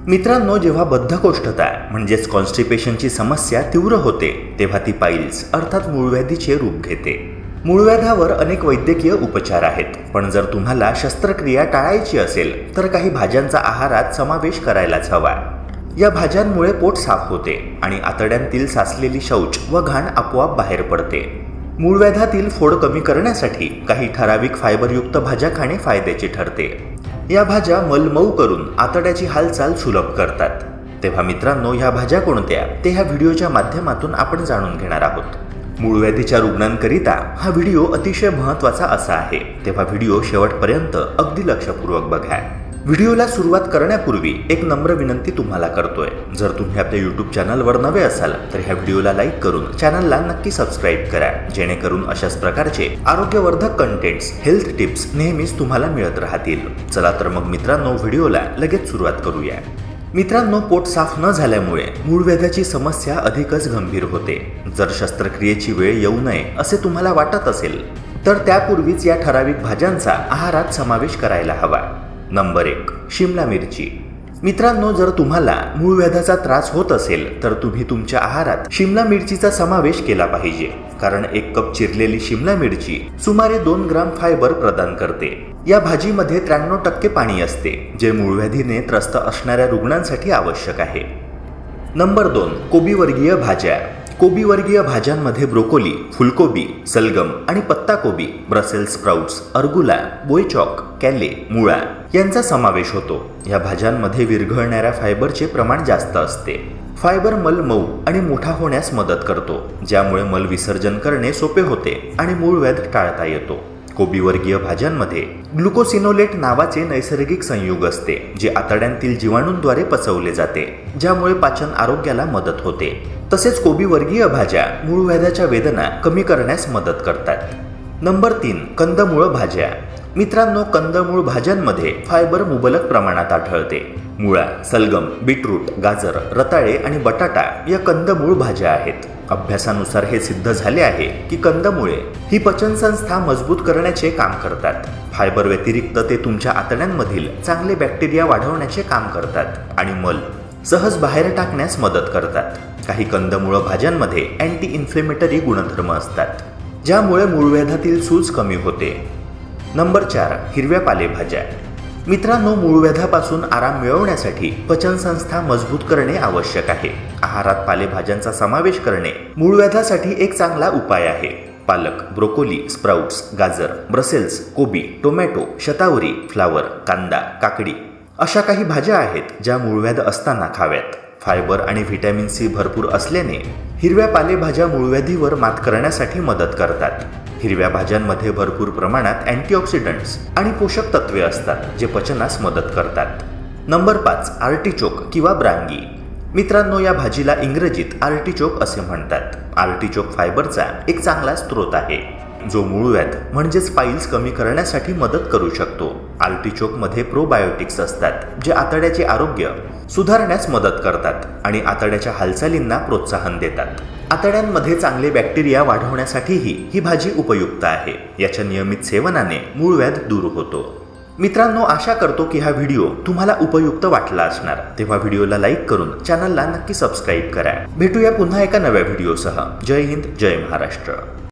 मित्रांनो, जेव्हा बद्धकोष्ठता म्हणजेच कॉन्स्टिपेशनची समस्या तीव्र होते तेव्हा ती पाईल्स अर्थात मूळव्याधीचे रूप घेते। मूळव्याधावर अनेक वैद्यकीय उपचार आहेत, पण जर तुम्हाला शस्त्रक्रिया टाळायची असेल तर काही भाज्यांचा आहारात समावेश करायलाच हवा। या भाज्यांमुळे पोट साफ होते आणि आतड्यांतील साचलेली शौच व घाण आपोआप बाहेर पडते। मूळव्याधातील फोड कमी करण्यासाठी काही ठराविक फायबरयुक्त भाज्या खाणे फायद्याचे ठरते। या भाज्या मल मऊ करून आतड्याची हालचाल सुलभ करतात। तेव्हा मित्रांनो, ह्या भाज्या कोणत्या ते ह्या व्हिडिओच्या माध्यमातून आपण जाणून घेणार आहोत। मूळव्याधीच्या रुग्णांकरिता हा व्हिडिओ अतिशय महत्त्वाचा असा आहे, तेव्हा व्हिडिओ शेवटपर्यंत अगदी लक्षपूर्वक बघा। व्हिडिओला सुरुवात करण्यापूर्वी एक नम्र विनंती तुम्हाला करतोय, जर तुम्ही आपल्या YouTube चॅनलवर नवे असाल तर ह्या व्हिडिओला लाईक करून चॅनलला नक्की सबस्क्राईब करा, जेणेकरून अशाच प्रकारचे आरोग्यवर्धक कंटेंट्स, हेल्थ टिप्स नेहमीच तुम्हाला मिळत राहतील। चला तर मग मित्रांनो, व्हिडिओला लगेच सुरुवात करूया। मित्रांनो, पोट साफ न झाल्यामुळे मूळव्याधाची समस्या अधिकच गंभीर होते। जर शस्त्रक्रियेची वेळ येऊ नये असे तुम्हाला वाटत असेल तर त्यापूर्वीच या ठराविक भाज्यांचा आहारात समावेश करायला हवा। नंबर 1, शिमला मिरची। मित्रांनो, जर तुम्हाला मूळव्याधाचा त्रास होत असेल तर तुम्ही तुमच्या आहारात शिमला मिरचीचा समावेश केला पाहिजे, कारण 1 कप चिरलेली शिमला मिरची सुमारे 2 ग्राम फायबर प्रदान करते। या भाजीमध्ये 93% पाणी असते, जे मूळव्याधीने त्रस्त असणाऱ्या रुग्णांसाठी आवश्यक आहे। नंबर 2, कोबीवर्गीय भाज्या। कोबीवर्गीय भाज्यांमध्ये ब्रोकोली, फुलकोबी, सलगम आणि पत्ताकोबी, ब्रसेल्स स्प्राउट्स, अर्गुला, बोईचॉक, कॅले, मुळा यांचा समावेश होतो। या भाज्यांमध्ये विरघळणाऱ्या फायबरचे प्रमाण जास्त असते। फायबर मल मऊ आणि मोठा होण्यास मदत करतो, ज्यामुळे मल विसर्जन करणे सोपे होते आणि मूळव्याध टाळता येतो। कोबीवर्गीय भाज्यांमध्ये ग्लुकोसिनोलेट नावाचे नैसर्गिक संयुग असते, जे आतड्यांतील जीवाणूंद्वारे पचवले जाते, ज्यामुळे पाचन आरोग्याला मदत होते। तसेच कोबीवर्गीय भाज्या मूळव्याधाच्या वेदना कमी करण्यास मदत करतात। नंबर 3, कंदमुळ भाज्या। मित्रांनो, कंदमुळ भाज्यांमध्ये फायबर मुबलक प्रमाणात आढळते। मुळा, सलगम, बीटरूट, गाजर, रताळे आणि बटाटा या कंदमुळ भाज्या आहेत। अभ्यासानुसार हे सिद्ध झाले आहे की कंदमुळे ही पचनसंस्था मजबूत करण्याचे काम करतात। फायबर व्यतिरिक्त ते तुमच्या आतड्यांमधील चांगले बॅक्टेरिया वाढवण्याचे काम करतात आणि मल सहज बाहेर टाकण्यास मदत करतात। काही कंदमुळ भाज्यांमध्ये अँटी इन्फ्लेमेटरी गुणधर्म असतात, ज्यामुळे मूळव्याधातील सूज कमी होते। नंबर 4, हिरव्या पालेभाज्या। मित्रांनो, मूळव्याधापासून आराम मिळवण्यासाठी पचनसंस्था मजबूत करणे आवश्यक आहे। आहारात पालेभाज्यांचा समावेश करणे मूळव्याधासाठी एक चांगला उपाय आहे। पालक, ब्रोकोली, स्प्राउट्स, गाजर, ब्रसेल्स, कोबी, टोमॅटो, शतावरी, फ्लावर, कांदा, काकडी अशा काही भाज्या आहेत ज्या मूळव्याध असताना खाव्यात। फायबर आणि व्हिटॅमिन सी भरपूर असल्याने हिरव्या पालेभाज्या मूळव्याधीवर मात करण्यासाठी मदत करतात। हिरव्या भाज्यांमध्ये भरपूर प्रमाणात अँटीऑक्सिडंट्स आणि पोषक तत्वे असतात, जे पचनास मदत करतात। नंबर 5, आर्टिचोक किंवा ब्रांगी। मित्रांनो, या भाजीला इंग्रजीत आर्टिचोक असे म्हणतात। आर्टिचोक फायबरचा एक चांगला स्रोत आहे, जो मूळव्याध म्हणजेच पाईल्स कमी करण्यासाठी मदत करू शकतो। आर्टिचोकमध्ये प्रोबायोटिक्स असतात, जे आतड्याचे आरोग्य सुधारण्यास मदत करतात आणि आतड्याच्या हालचालींना प्रोत्साहन देतात। आतड्यांमध्ये चांगले बॅक्टेरिया वाढवण्यासाठीही ही भाजी उपयुक्त आहे। याच्या नियमित सेवनाने मूळव्याध दूर होतो। मित्रांनो, आशा करतो की हा व्हिडिओ तुम्हाला उपयुक्त वाटला असणार, तेव्हा व्हिडिओला लाईक करून चॅनलला नक्की सबस्क्राईब करा। भेटूया पुन्हा एका नव्या व्हिडिओसह। जय हिंद, जय महाराष्ट्र।